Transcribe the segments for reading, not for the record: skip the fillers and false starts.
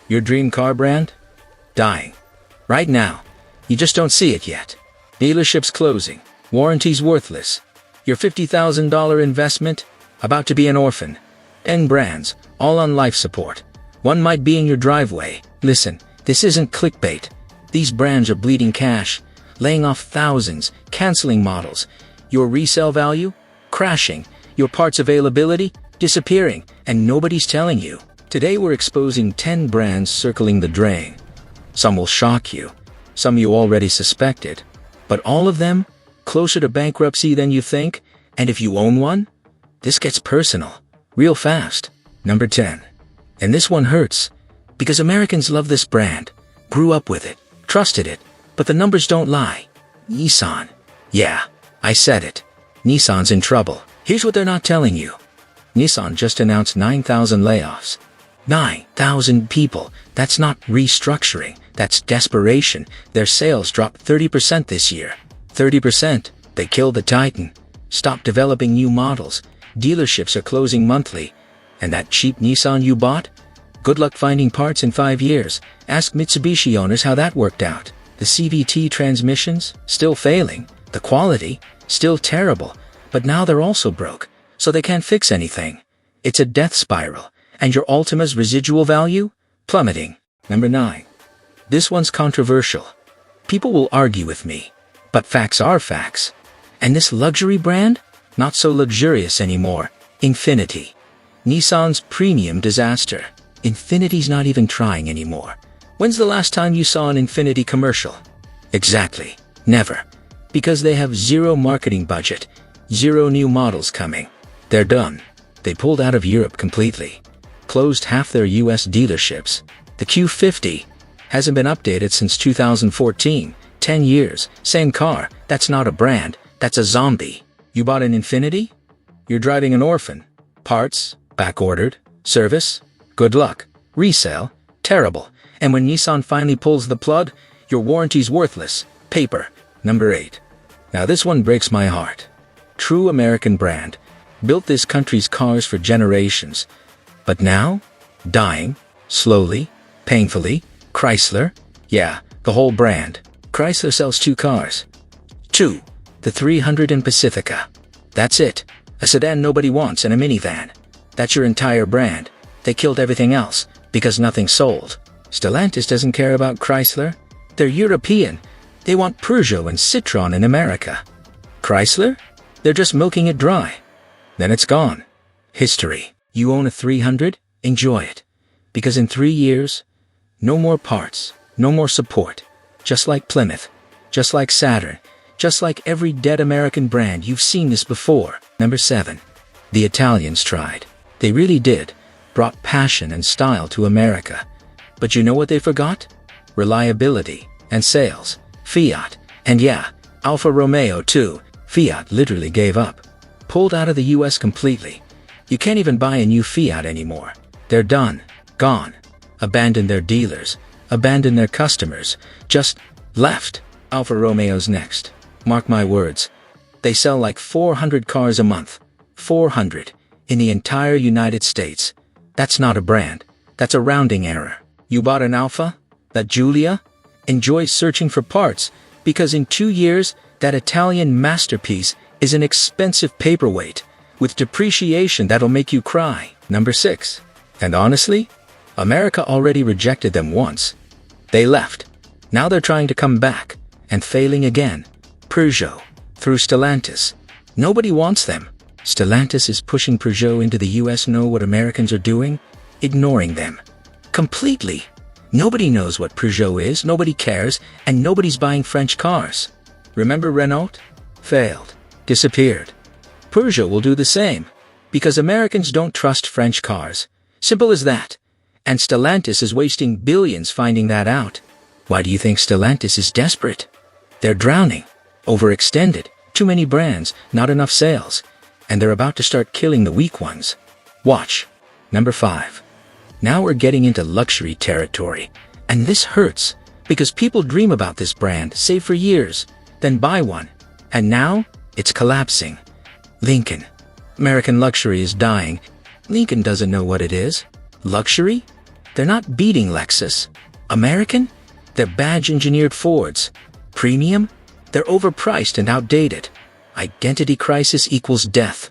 Your dream car brand? Dying. Right now. You just don't see it yet. Dealerships closing. Warranties worthless. Your $50,000 investment? About to be an orphan. N brands, all on life support. One might be in your driveway. Listen, this isn't clickbait. These brands are bleeding cash, laying off thousands, canceling models. Your resale value? Crashing. Your parts availability? Disappearing. And nobody's telling you. Today we're exposing 10 brands circling the drain. Some will shock you. Some you already suspected. But all of them? Closer to bankruptcy than you think? And if you own one? This gets personal. Real fast. Number 10. And this one hurts. Because Americans love this brand. Grew up with it. Trusted it. But the numbers don't lie. Nissan. Yeah, I said it. Nissan's in trouble. Here's what they're not telling you. Nissan just announced 9,000 layoffs. 9,000 people. That's not restructuring. That's desperation. Their sales dropped 30% this year. 30%. They killed the Titan. Stopped developing new models. Dealerships are closing monthly. And that cheap Nissan you bought? Good luck finding parts in 5 years. Ask Mitsubishi owners how that worked out. The CVT transmissions? Still failing. The quality? Still terrible. But now they're also broke. So they can't fix anything. It's a death spiral. And your Altima's residual value? Plummeting. Number 9. This one's controversial. People will argue with me. But facts are facts. And this luxury brand? Not so luxurious anymore. Infiniti. Nissan's premium disaster. Infiniti's not even trying anymore. When's the last time you saw an Infiniti commercial? Exactly. Never. Because they have zero marketing budget. Zero new models coming. They're done. They pulled out of Europe completely. Closed half their US dealerships. The Q50 hasn't been updated since 2014. 10 years. Same car. That's not a brand. That's a zombie. You bought an Infiniti? You're driving an Orphan. Parts? Back-ordered. Service? Good luck. Resale? Terrible. And when Nissan finally pulls the plug, your warranty's worthless. Paper. Number 8. Now this one breaks my heart. True American brand. Built this country's cars for generations. But now? Dying. Slowly. Painfully. Chrysler? Yeah, the whole brand. Chrysler sells 2 cars. 2. The 300 and Pacifica. That's it. A sedan nobody wants and a minivan. That's your entire brand. They killed everything else, because nothing sold. Stellantis doesn't care about Chrysler. They're European. They want Peugeot and Citroën in America. Chrysler? They're just milking it dry. Then it's gone. History. You own a 300? Enjoy it. Because in 3 years, no more parts, no more support. Just like Plymouth. Just like Saturn. Just like every dead American brand, you've seen this before. Number 7. The Italians tried. They really did. Brought passion and style to America. But you know what they forgot? Reliability and sales. Fiat. And yeah, Alfa Romeo too. Fiat literally gave up. Pulled out of the US completely. You can't even buy a new Fiat anymore. They're done. Gone. Abandoned their dealers. Abandoned their customers. Just left. Alfa Romeo's next. Mark my words. They sell like 400 cars a month. 400. In the entire United States. That's not a brand. That's a rounding error. You bought an Alfa? That Giulia? Enjoy searching for parts, because in 2 years, that Italian masterpiece is an expensive paperweight, with depreciation that'll make you cry. Number 6. And honestly, America already rejected them once. They left. Now they're trying to come back, and failing again. Peugeot. Through Stellantis. Nobody wants them. Stellantis is pushing Peugeot into the US. Know what Americans are doing? Ignoring them. Completely. Nobody knows what Peugeot is, nobody cares, and nobody's buying French cars. Remember Renault? Failed. Disappeared. Peugeot will do the same. Because Americans don't trust French cars. Simple as that. And Stellantis is wasting billions finding that out. Why do you think Stellantis is desperate? They're drowning. Overextended. Too many brands, not enough sales. And they're about to start killing the weak ones. Watch. Number 5. Now we're getting into luxury territory. And this hurts, because people dream about this brand, save for years, then buy one. And now, it's collapsing. Lincoln. American luxury is dying. Lincoln doesn't know what it is. Luxury? They're not beating Lexus. American? They're badge-engineered Fords. Premium? They're overpriced and outdated. Identity crisis equals death.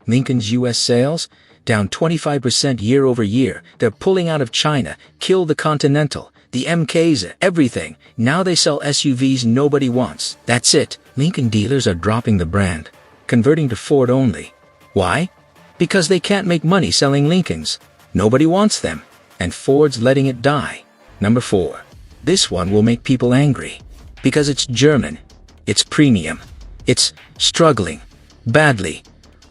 Lincoln's U.S. sales? Down 25% year over year. They're pulling out of China. Kill the Continental. The MKs, everything. Now they sell SUVs nobody wants. That's it. Lincoln dealers are dropping the brand, converting to Ford only. Why? Because they can't make money selling Lincolns. Nobody wants them. And Ford's letting it die. Number 4. This one will make people angry. Because it's German. It's premium. It's struggling. Badly.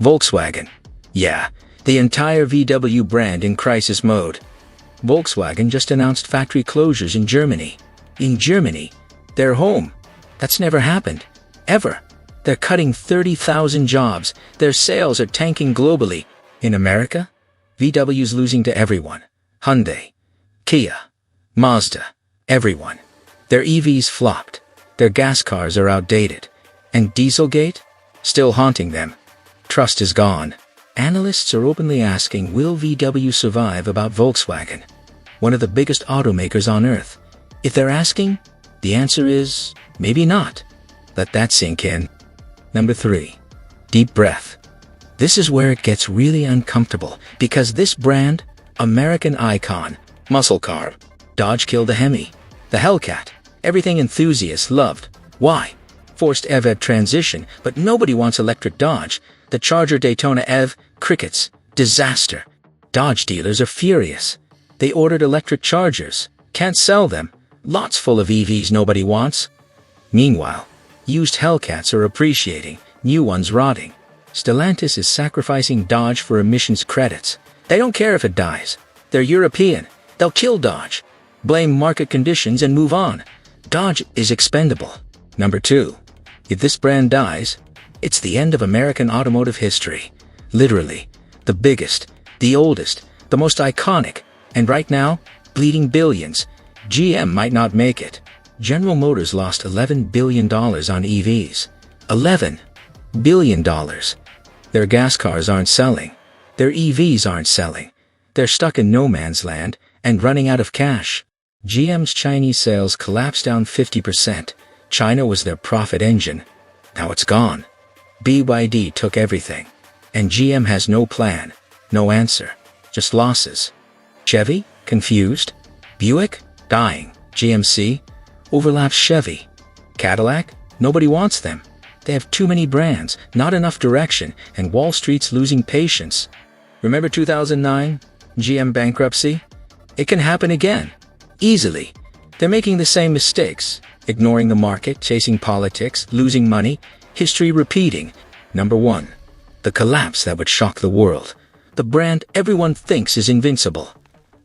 Volkswagen. Yeah, the entire VW brand in crisis mode. Volkswagen just announced factory closures in Germany. In Germany, their home. That's never happened. Ever. They're cutting 30,000 jobs. Their sales are tanking globally. In America, VW's losing to everyone. Hyundai, Kia, Mazda, everyone. Their EVs flopped. Their gas cars are outdated. And Dieselgate? Still haunting them. Trust is gone. Analysts are openly asking, will VW survive about Volkswagen? One of the biggest automakers on earth. If they're asking, the answer is, maybe not. Let that sink in. Number 3. Deep breath. This is where it gets really uncomfortable, because this brand, American icon, muscle car, Dodge killed the Hemi, the Hellcat, everything enthusiasts loved. Why? Forced EV transition, but nobody wants electric Dodge. The Charger Daytona EV, crickets, disaster. Dodge dealers are furious. They ordered electric Chargers, can't sell them. Lots full of EVs nobody wants. Meanwhile, used Hellcats are appreciating, new ones rotting. Stellantis is sacrificing Dodge for emissions credits. They don't care if it dies. They're European. They'll kill Dodge. Blame market conditions and move on. Dodge is expendable. Number 2. If this brand dies, it's the end of American automotive history. Literally. The biggest, the oldest, the most iconic, and right now, bleeding billions. GM might not make it. General Motors lost $11 billion on EVs. $11 billion. Their gas cars aren't selling. Their EVs aren't selling. They're stuck in no man's land and running out of cash. GM's Chinese sales collapsed down 50%. China was their profit engine. Now it's gone. BYD took everything. And GM has no plan, no answer, just losses. Chevy? Confused. Buick? Dying. GMC? Overlaps Chevy. Cadillac? Nobody wants them. They have too many brands, not enough direction, and Wall Street's losing patience. Remember 2009? GM bankruptcy? It can happen again. Easily. They're making the same mistakes. Ignoring the market, chasing politics, losing money, history repeating. Number 1. The collapse that would shock the world. The brand everyone thinks is invincible.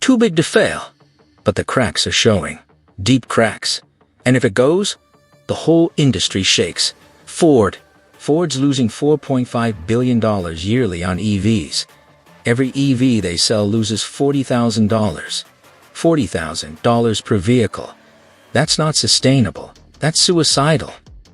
Too big to fail. But the cracks are showing. Deep cracks. And if it goes, the whole industry shakes. Ford. Ford's losing $4.5 billion yearly on EVs. Every EV they sell loses $40,000. $40,000 per vehicle. That's not sustainable. That's suicidal.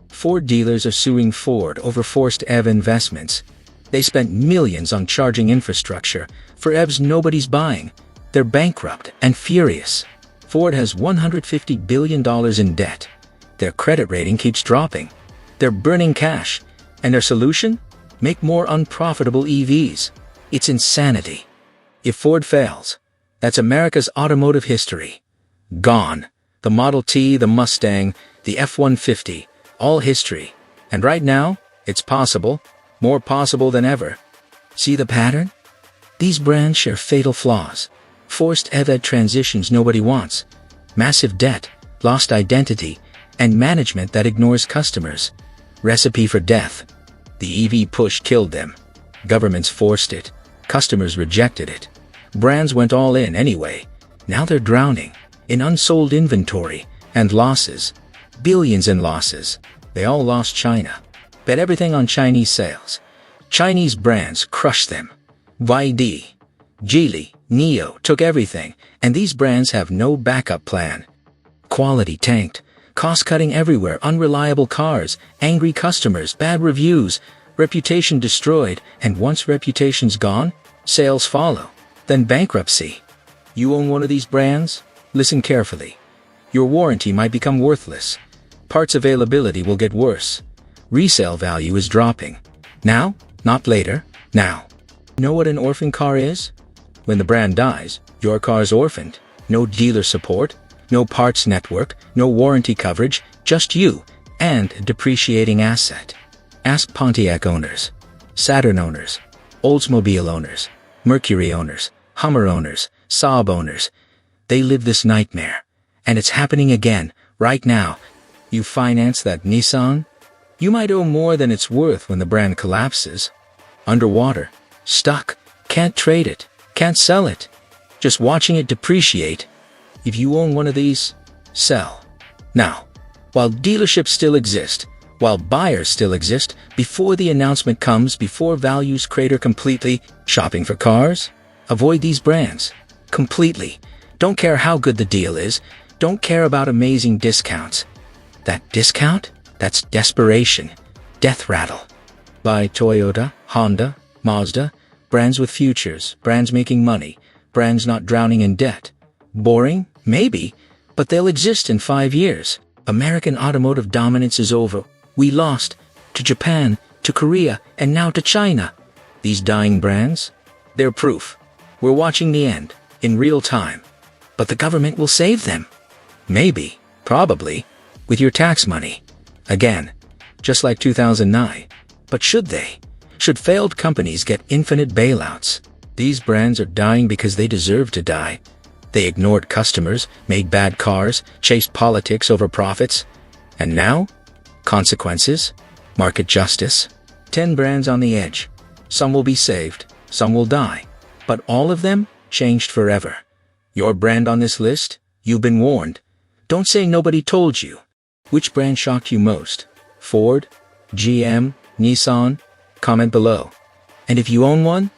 Ford dealers are suing Ford over forced EV investments. They spent millions on charging infrastructure for EVs nobody's buying. They're bankrupt and furious. Ford has $150 billion in debt. Their credit rating keeps dropping. They're burning cash. And their solution? Make more unprofitable EVs. It's insanity. If Ford fails, that's America's automotive history. Gone. The Model T, the Mustang, the F-150, all history. And right now, it's possible, more possible than ever. See the pattern? These brands share fatal flaws. Forced EV transitions nobody wants. Massive debt, lost identity, and management that ignores customers. Recipe for death. The EV push killed them. Governments forced it. Customers rejected it. Brands went all in anyway. Now they're drowning in unsold inventory and losses. Billions in losses. They all lost China. Bet everything on Chinese sales. Chinese brands crushed them. YD, Geely, NIO took everything, and these brands have no backup plan. Quality tanked. Cost-cutting everywhere, unreliable cars, angry customers, bad reviews, reputation destroyed, and once reputation's gone, sales follow. Then bankruptcy. You own one of these brands? Listen carefully. Your warranty might become worthless. Parts availability will get worse. Resale value is dropping. Now, not later, now. Know what an orphan car is? When the brand dies, your car's orphaned. No dealer support, no parts network, no warranty coverage, just you and a depreciating asset. Ask Pontiac owners, Saturn owners, Oldsmobile owners, Mercury owners, Hummer owners, Saab owners. They live this nightmare. And it's happening again, right now. You finance that Nissan? You might owe more than it's worth when the brand collapses. Underwater, stuck, can't trade it, can't sell it. Just watching it depreciate. If you own one of these, sell. Now, while dealerships still exist, while buyers still exist, before the announcement comes, before values crater completely, shopping for cars? Avoid these brands. Completely. Don't care how good the deal is. Don't care about amazing discounts. That discount? That's desperation. Death rattle. Buy Toyota, Honda, Mazda, brands with futures, brands making money, brands not drowning in debt. Boring? Maybe, but they'll exist in 5 years. American automotive dominance is over. We lost to Japan, to Korea, and now to China. These dying brands? They're proof. We're watching the end, in real time. But the government will save them. Maybe, probably, with your tax money. Again, just like 2009. But should they? Should failed companies get infinite bailouts? These brands are dying because they deserve to die. They ignored customers, made bad cars, chased politics over profits. And now? Consequences? Market justice? 10 brands on the edge. Some will be saved, some will die. But all of them changed forever. Your brand on this list? You've been warned. Don't say nobody told you. Which brand shocked you most? Ford? GM? Nissan? Comment below. And if you own one,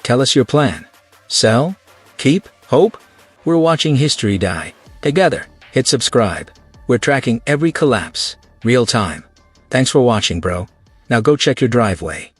tell us your plan. Sell? Keep? Hope? We're watching history die. Together, hit subscribe. We're tracking every collapse. Real time. Thanks for watching, bro. Now go check your driveway.